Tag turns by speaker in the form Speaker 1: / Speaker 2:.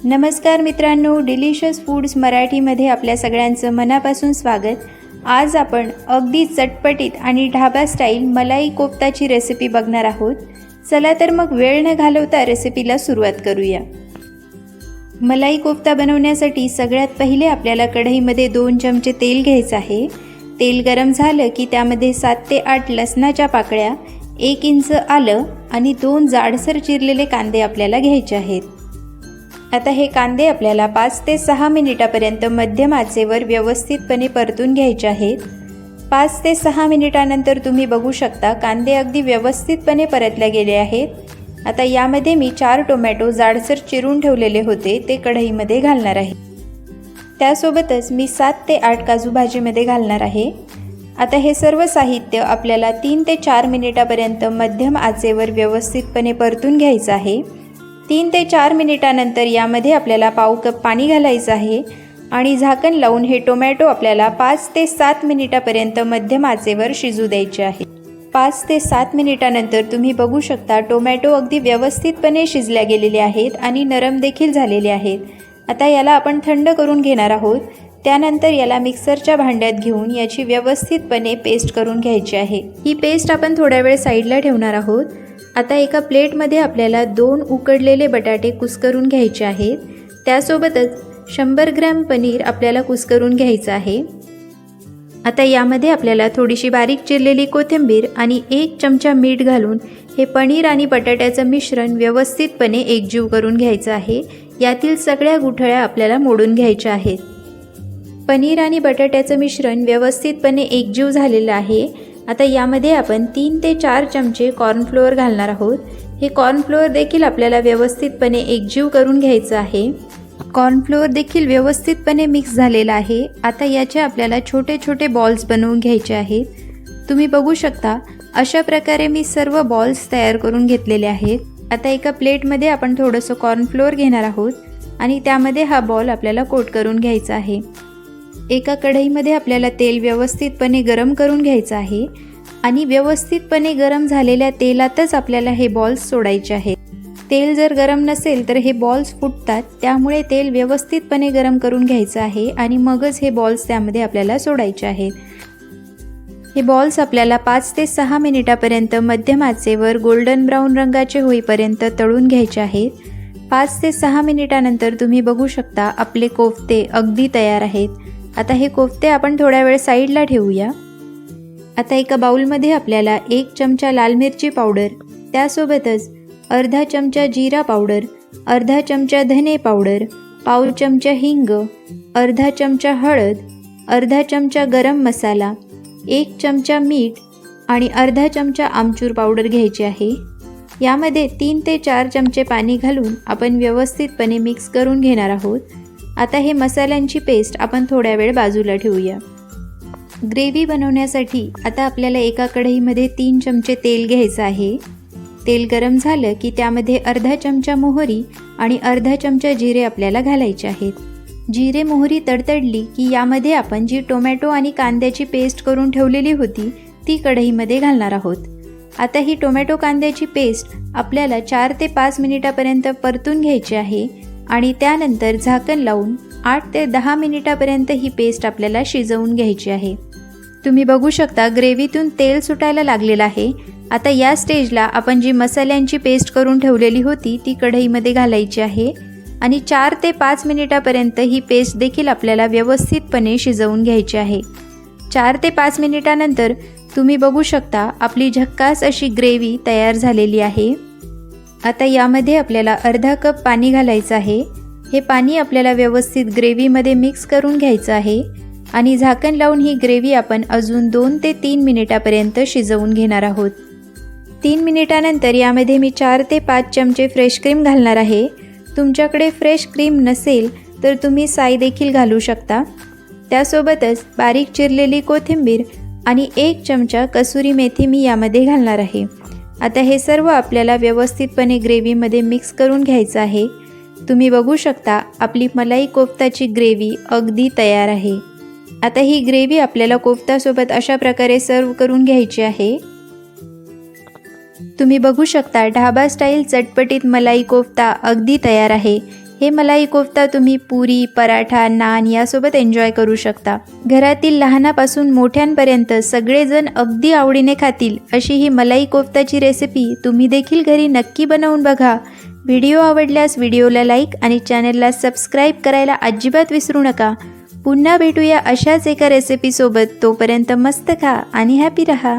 Speaker 1: नमस्कार मित्रांनो, delicious foods मराठीमध्ये आपल्या सगळ्यांचं मनापासून स्वागत। आज आपण अगदी चटपटीत आणि ढाबा स्टाईल मलाई कोफ्ताची रेसिपी बघणार आहोत। चला तर मग वेळ न घालवता रेसिपीला सुरुवात करूया। मलाई कोफ्ता बनवण्यासाठी सगळ्यात पहिले आपल्याला कढईमध्ये 2 चमचे तेल घ्यायचं आहे। तेल गरम झालं की त्यामध्ये 7 ते 8 लसणाच्या पाकळ्या, 1 इंच आलं आणि 2 जाडसर चिरलेले कांदे आपल्याला घ्यायचे आहेत। आता हे कांदे आपल्याला 5 ते 6 मिनिटापर्यंत मध्यम आचेवर व्यवस्थितपणे परतून घ्यायचे आहेत। 5 ते 6 मिनिटानंतर तुम्ही बघू शकता कांदे अगदी व्यवस्थितपणे परतले गेले आहेत। आता यामध्ये मी 4 टोमॅटो जाडसर चिरून ठेवलेले होते ते कढईमध्ये घालणार आहे। त्यासोबतच मी 7 ते 8 काजू भाजीमध्ये घालणार आहे। आता हे सर्व साहित्य आपल्याला 3 ते 4 मिनिटापर्यंत मध्यम आचेवर व्यवस्थितपणे परतून घ्यायचं आहे। 3 ते 4 मिनिटानंतर यामध्ये आपल्याला पाव कप पाणी घालायचं आहे आणि झाकण लावून हे टोमॅटो आपल्याला 5 ते 7 मिनिटापर्यंत मध्यम आचेवर शिजू द्यायचे आहे। 5 ते 7 मिनिटानंतर तुम्ही बघू शकता टोमॅटो अगदी व्यवस्थितपणे शिजल्या गेलेले आहेत आणि नरम देखील झालेले आहेत। आता याला आपण थंड करून घेणार आहोत। त्यानंतर याला मिक्सरच्या भांड्यात घेऊन याची व्यवस्थितपणे पेस्ट करून घ्यायची आहे। ही पेस्ट आपण थोडा वेळ साईडला ठेवणार आहोत। आता एका प्लेटमध्ये आपल्याला 2 उकडलेले बटाटे कुस्करून घ्यायचे आहेत। त्यासोबतच 100 ग्रॅम पनीर आपल्याला कुस्करून घ्यायचं आहे। आता यामध्ये आपल्याला थोडीशी बारीक चिरलेली कोथिंबीर आणि 1 चमचा मीठ घालून हे पनीर आणि बटाट्याचं मिश्रण व्यवस्थितपणे एकजीव करून घ्यायचं आहे। यातील सगळ्या गुठळ्या आपल्याला मोडून घ्यायच्या आहेत। पनीर आणि बटाट्याचं मिश्रण व्यवस्थितपणे एकजीव झालेलं आहे। आता यामध्ये आपण 3 ते 4 चमचे कॉर्नफ्लोअर घालणार आहोत। हे कॉर्नफ्लोअर देखील आपल्याला व्यवस्थितपणे एकजीव करून घ्यायचं आहे। कॉर्नफ्लोअर देखील व्यवस्थितपणे मिक्स झालेला आहे। आता याचे आपल्याला छोटे छोटे बॉल्स बनवून घ्यायचे आहेत। तुम्ही बघू शकता अशा प्रकारे मी सर्व बॉल्स तयार करून घेतलेले आहेत। आता एका प्लेटमध्ये आपण थोडंसं कॉर्नफ्लोअर घेणार आहोत आणि त्यामध्ये हा बॉल आपल्याला कोट करून घ्यायचा आहे। एका कढईमध्ये आपल्याला तेल व्यवस्थितपणे गरम करून घ्यायचं आहे आणि व्यवस्थितपणे गरम झालेल्या तेलातच आपल्याला हे बॉल्स सोडायचे आहेत। तेल जर गरम नसेल तर हे बॉल्स फुटतात, त्यामुळे तेल व्यवस्थितपणे गरम करून घ्यायचं आहे आणि मगच हे बॉल्स त्यामध्ये आपल्याला सोडायचे आहेत। हे बॉल्स आपल्याला 5 ते 6 मिनिटापर्यंत मध्यम आचेवर गोल्डन ब्राऊन रंगाचे होईपर्यंत तळून घ्यायचे आहेत। 5 ते 6 मिनिटानंतर तुम्ही बघू शकता आपले कोफ्ते अगदी तयार आहेत। आता हे कोफ्ते आपण थोड्या वेळ साईडला ठेवूया। आता एका बाउलमध्ये आपल्याला 1 चमचा लाल मिरची पावडर, त्यासोबतच अर्धा चमचा जिरा पावडर, अर्धा चमचा धने पावडर, पाव चमचा हिंग, अर्धा चमचा हळद, अर्धा चमचा गरम मसाला, 1 चमचा मीठ आणि अर्धा चमचा आमचूर पावडर घ्यायची आहे। यामध्ये 3 ते 4 चमचे पाणी घालून आपण व्यवस्थितपणे मिक्स करून घेणार आहोत। आता हे मसाल्यांची पेस्ट आपण थोड्या वेळ बाजूला ठेवूया। ग्रेव्ही बनवण्यासाठी आता आपल्याला एका कढईमध्ये 3 चमचे तेल घ्यायचं आहे। तेल गरम झालं की त्यामध्ये अर्धा चमचा मोहरी आणि अर्धा चमचा जिरे आपल्याला घालायचे आहेत। जिरे मोहरी तडतडली की यामध्ये आपण जी टोमॅटो आणि कांद्याची पेस्ट करून ठेवलेली होती ती कढईमध्ये घालणार आहोत। आता ही टोमॅटो कांद्याची पेस्ट आपल्याला 4 ते 5 मिनिटापर्यंत परतून घ्यायची आहे आणि त्यानंतर झाकण लावून 8 ते 10 मिनिटापर्यंत ही पेस्ट आपल्याला शिजवून घ्यायची आहे। तुम्ही बघू शकता ग्रेव्हीतून तेल सुटायला लागलेलं आहे। आता या स्टेजला आपण जी मसाल्यांची पेस्ट करून ठेवलेली होती ती कढईमध्ये घालायची आहे आणि 4 ते 5 मिनिटापर्यंत ही पेस्ट देखील आपल्याला व्यवस्थितपणे शिजवून घ्यायची आहे। 4 ते 5 मिनिटानंतर तुम्ही बघू शकता आपली झक्कास अशी ग्रेव्ही तयार झालेली आहे। आता यामध्ये आपल्याला अर्धा कप पाणी घालायचं आहे। हे पाणी आपल्याला व्यवस्थित ग्रेव्हीमध्ये मिक्स करून घ्यायचं आहे आणि झाकण लावून ही ग्रेव्ही आपण अजून 2 ते 3 मिनिटापर्यंत शिजवून घेणार आहोत। 3 मिनिटानंतर यामध्ये मी 4 ते 5 चमचे फ्रेश क्रीम घालणार आहे। तुमच्याकडे फ्रेश क्रीम नसेल तर तुम्ही साय देखील घालू शकता। त्यासोबतच बारीक चिरलेली कोथिंबीर आणि 1 चमचा कसुरी मेथी मी यामध्ये घालणार आहे। आता हे सर्व आपल्याला व्यवस्थितपणे ग्रेव्हीमध्ये मिक्स करून घ्यायचं आहे। तुम्ही बघू शकता आपली मलाई कोफ्ताची ग्रेव्ही अगदी तयार आहे। आता ही ग्रेव्ही आपल्याला कोफ्तासोबत अशा प्रकारे सर्व करून घ्यायची आहे। तुम्ही बघू शकता ढाबा स्टाईल चटपटीत मलाई कोफ्ता अगदी तयार आहे। हे मलाई कोफ्ता तुम्ही पुरी, पराठा, नान यासोबत एन्जॉय करू शकता. घरातील लहानापासून मोठ्यांपर्यंत सगळेजण अगदी आवडीने खातील अशी ही मलाई कोफ्ताची रेसिपी तुम्ही देखील घरी नक्की बनवून बघा. व्हिडिओ आवडल्यास व्हिडिओला लाईक आणि चॅनलला सबस्क्राईब करायला अजिबात विसरू नका. पुन्हा भेटूया अशाच एका रेसिपीसोबत. तोपर्यंत मस्त खा आणि हॅपी रहा.